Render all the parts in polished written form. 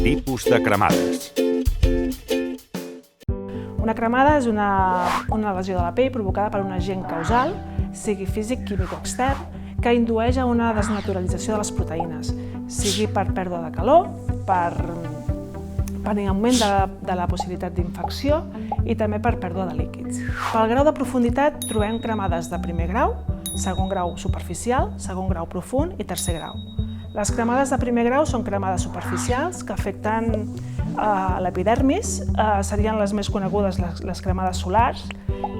Tipus de cremades. Una cremada és una lesió de la pell provocada per un agent causal, sigui físic, químic o extern, que indueix a una desnaturalització de les proteïnes, sigui per pèrdua de calor, per augment de la possibilitat d'infecció i també per pèrdua de líquids. Pel grau de profunditat trobem cremades de primer grau, segon grau superficial, segon grau profund i tercer grau. Les cremades de primer grau són cremades superficials que afecten l'epidermis, serien les més conegudes les cremades solars,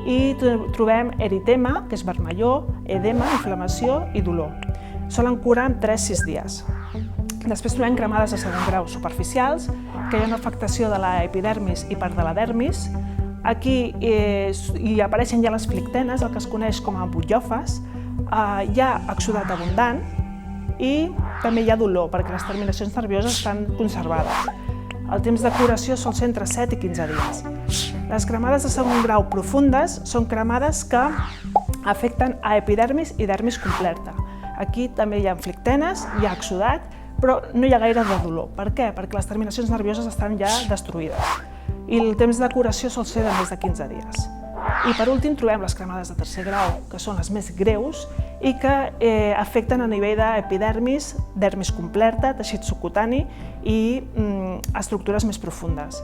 i trobem eritema, que és vermellor, edema, inflamació i dolor. Solen curar en 3-6 dies. Després trobem cremades de segon grau superficials, que hi ha una afectació de l'epidermis i part de la dermis. Aquí hi apareixen ja les flictenes, el que es coneix com a butllofes, hi ha exudat abundant i també hi ha dolor, perquè les terminacions nervioses estan conservades. El temps de curació sol ser entre 7 i 15 dies. Les cremades de segon grau profundes són cremades que afecten a epidermis i dermis completa. Aquí també hi ha flictenes, hi ha exudat, però no hi ha gaire de dolor. Per què? Perquè les terminacions nervioses estan ja destruïdes i el temps de curació sol ser de més de 15 dies. I per últim trobem les cremades de tercer grau, que són les més greus i que afecten a nivell d'epidermis, dermis completa, teixit subcutani i estructures més profundes.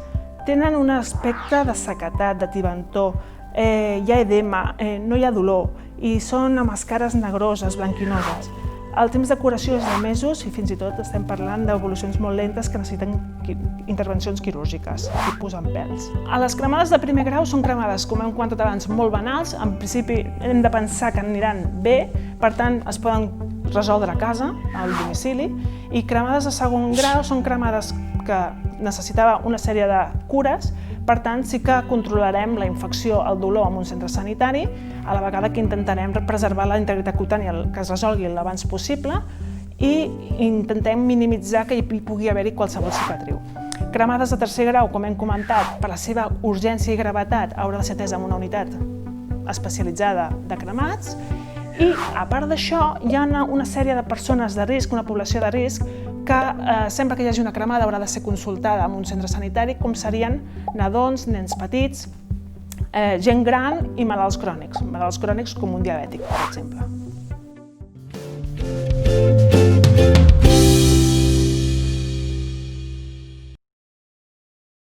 Tenen un aspecte de sequetat, de tibantor, hi ha edema, no hi ha dolor i són amb escares negroses, blanquinoses. El temps de curació és de mesos i fins i tot estem parlant d'evolucions molt lentes que necessiten intervencions quirúrgiques, tipus amb pèls. Les cremades de primer grau són cremades, com hem comentat abans, molt banals. En principi hem de pensar que aniran bé, per tant es poden resoldre a casa, al domicili, i cremades de segon grau són cremades que necessitava una sèrie de cures, per tant sí que controlarem la infecció, el dolor en un centre sanitari, a la vegada que intentarem preservar la integritat cutània que es resolgui l'abans possible i intentem minimitzar que hi pugui haver-hi qualsevol cicatriu. Cremades de tercer grau, com hem comentat, per la seva urgència i gravetat haurà de ser atesa en una unitat especialitzada de cremats i, a part d'això, hi ha una sèrie de persones de risc, una població de risc, que sempre que hi hagi una cremada haurà de ser consultada en un centre sanitari, com serien nadons, nens petits, gent gran i malalts crònics com un diabètic, per exemple.